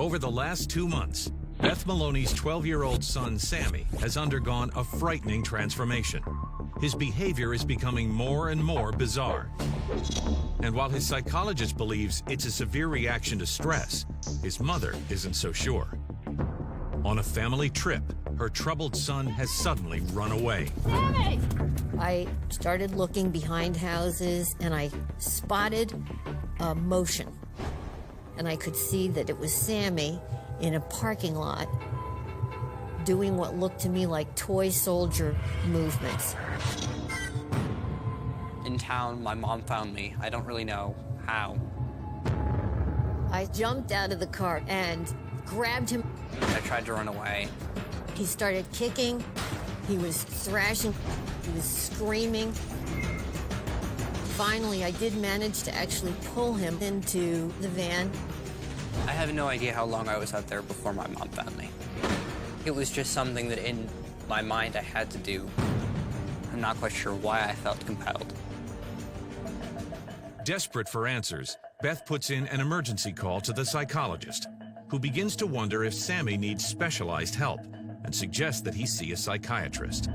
Over the last 2 months, Beth Maloney's 12-year-old son, Sammy, has undergone a frightening transformation. His behavior is becoming more and more bizarre. And while his psychologist believes it's a severe reaction to stress, his mother isn't so sure. On a family trip, her troubled son has suddenly run away. Sammy! I started looking behind houses, and I spotted motion. And I could see that it was Sammy in a parking lot doing what looked to me like toy soldier movements. In town, my mom found me. I don't really know how. I jumped out of the car and grabbed him. I tried to run away. He started kicking. He was thrashing. He was screaming. Finally, I did manage to actually pull him into the van. I have no idea how long I was out there before my mom found me. It was just something that in my mind I had to do. I'm not quite sure why I felt compelled. Desperate for answers, Beth puts in an emergency call to the psychologist, who begins to wonder if Sammy needs specialized help and suggests that he see a psychiatrist.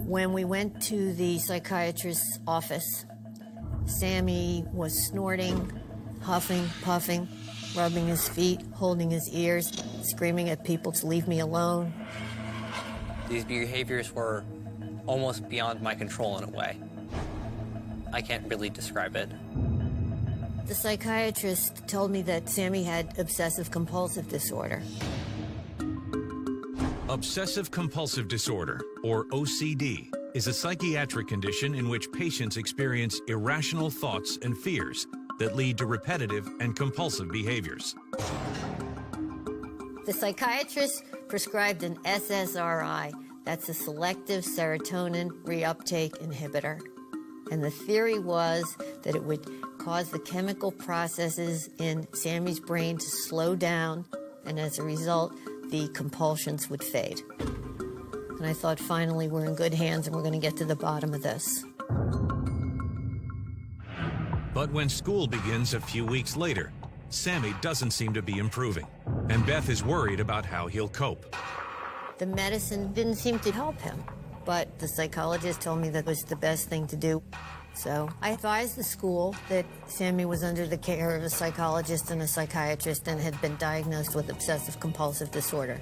When we went to the psychiatrist's office, Sammy was snorting, huffing, puffing, rubbing his feet, holding his ears, screaming at people to leave me alone. These behaviors were almost beyond my control in a way. I can't really describe it. The psychiatrist told me that Sammy had obsessive-compulsive disorder. Obsessive-compulsive disorder, or OCD, is a psychiatric condition in which patients experience irrational thoughts and fears that lead to repetitive and compulsive behaviors. The psychiatrist prescribed an SSRI. That's a selective serotonin reuptake inhibitor. And the theory was that it would cause the chemical processes in Sammy's brain to slow down, and as a result, the compulsions would fade. And I thought, finally, we're in good hands and we're going to get to the bottom of this. But when school begins a few weeks later, Sammy doesn't seem to be improving, and Beth is worried about how he'll cope. The medicine didn't seem to help him, but the psychologist told me that was the best thing to do. So I advised the school that Sammy was under the care of a psychologist and a psychiatrist and had been diagnosed with obsessive-compulsive disorder.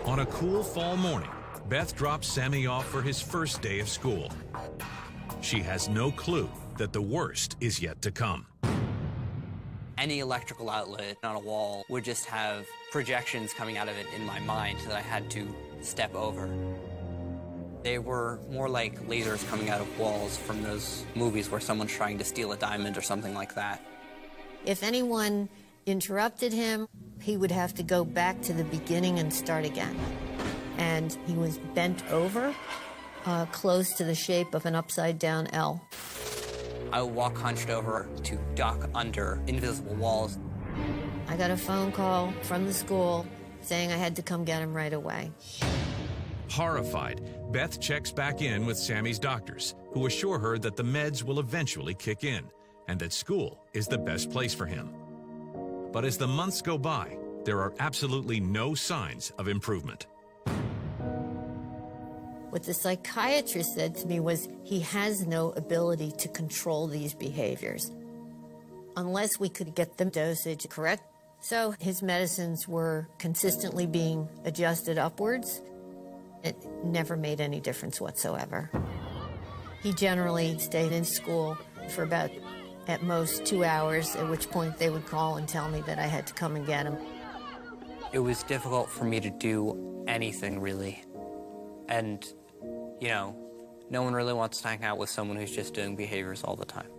On a cool fall morning, Beth drops Sammy off for his first day of school. She has no clue that the worst is yet to come. Any electrical outlet on a wall would just have projections coming out of it in my mind that I had to step over. They were more like lasers coming out of walls from those movies where someone's trying to steal a diamond or something like that. If anyone interrupted him, he would have to go back to the beginning and start again. And he was bent over, close to the shape of an upside-down L. I would walk hunched over to duck under invisible walls. I got a phone call from the school saying I had to come get him right away. Horrified, Beth checks back in with Sammy's doctors, who assure her that the meds will eventually kick in and that school is the best place for him. But as the months go by, there are absolutely no signs of improvement. What the psychiatrist said to me was he has no ability to control these behaviors unless we could get the dosage correct. So his medicines were consistently being adjusted upwards. It never made any difference whatsoever. He generally stayed in school for about, at most, 2 hours, at which point they would call and tell me that I had to come and get him. It was difficult for me to do anything, really. And, you know, no one really wants to hang out with someone who's just doing behaviors all the time.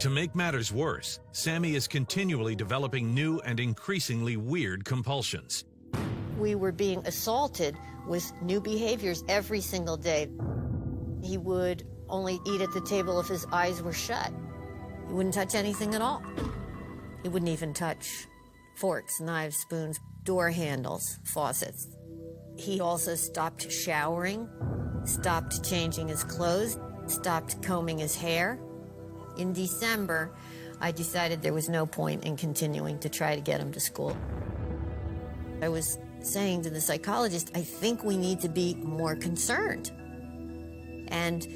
To make matters worse, Sammy is continually developing new and increasingly weird compulsions. We were being assaulted with new behaviors every single day. He would only eat at the table if his eyes were shut. He wouldn't touch anything at all. He wouldn't even touch forks, knives, spoons, door handles, faucets. He also stopped showering, stopped changing his clothes, stopped combing his hair. In December, I decided there was no point in continuing to try to get him to school. I was saying to the psychologist, I think we need to be more concerned. And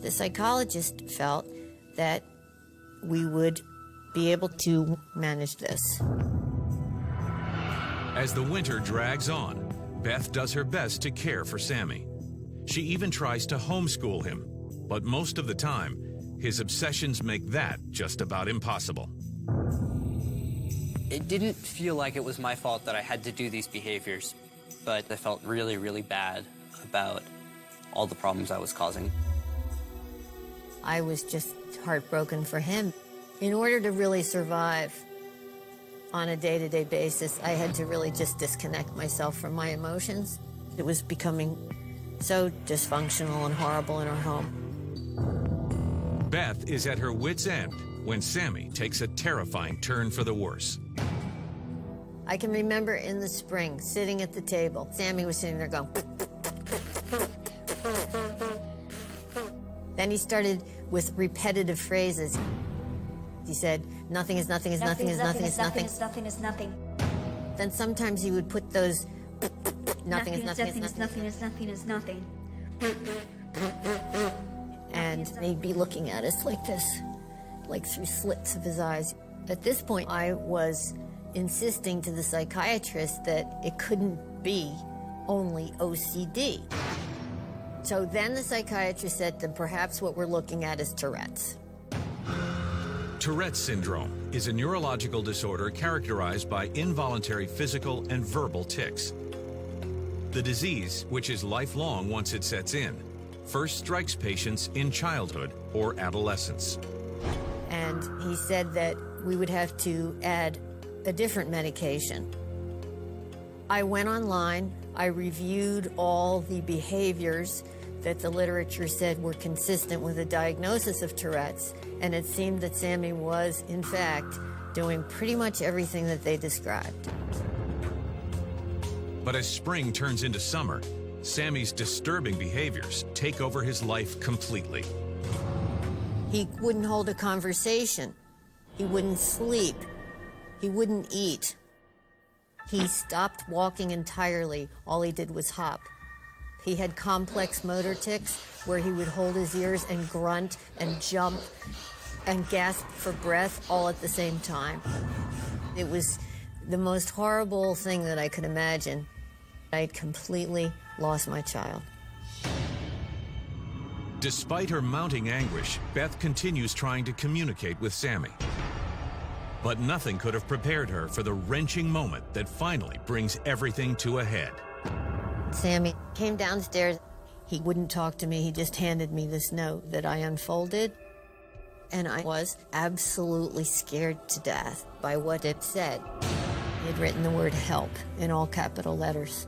the psychologist felt that we would be able to manage this. As the winter drags on, Beth does her best to care for Sammy. She even tries to homeschool him, but most of the time, his obsessions make that just about impossible. It didn't feel like it was my fault that I had to do these behaviors, but I felt really, really bad about all the problems I was causing. I was just heartbroken for him. In order to really survive on a day-to-day basis, I had to really just disconnect myself from my emotions. It was becoming so dysfunctional and horrible in our home. Beth is at her wit's end when Sammy takes a terrifying turn for the worse. I can remember in the spring, sitting at the table, Sammy was sitting there going. Then he started with repetitive phrases. He said, nothing is nothing is nothing is nothing is nothing. Nothing is nothing. Then sometimes he would put those nothing is nothing is nothing. Nothing is nothing is nothing. And he'd be looking at us like this, like through slits of his eyes. At this point, I was insisting to the psychiatrist that it couldn't be only OCD. So then the psychiatrist said that perhaps what we're looking at is Tourette's. Tourette's syndrome is a neurological disorder characterized by involuntary physical and verbal tics. The disease, which is lifelong once it sets in, first strikes patients in childhood or adolescence. And he said that we would have to add a different medication. I went online, I reviewed all the behaviors that the literature said were consistent with a diagnosis of Tourette's, and it seemed that Sammy was, in fact, doing pretty much everything that they described. But as spring turns into summer, Sammy's disturbing behaviors take over his life completely. He wouldn't hold a conversation. He wouldn't sleep. He wouldn't eat. He stopped walking entirely. All he did was hop. He had complex motor tics where he would hold his ears and grunt and jump and gasp for breath all at the same time. It was the most horrible thing that I could imagine. I had completely lost my child. Despite her mounting anguish, Beth continues trying to communicate with Sammy. But nothing could have prepared her for the wrenching moment that finally brings everything to a head. Sammy came downstairs. He wouldn't talk to me. He just handed me this note that I unfolded. And I was absolutely scared to death by what it said. He had written the word help in all capital letters.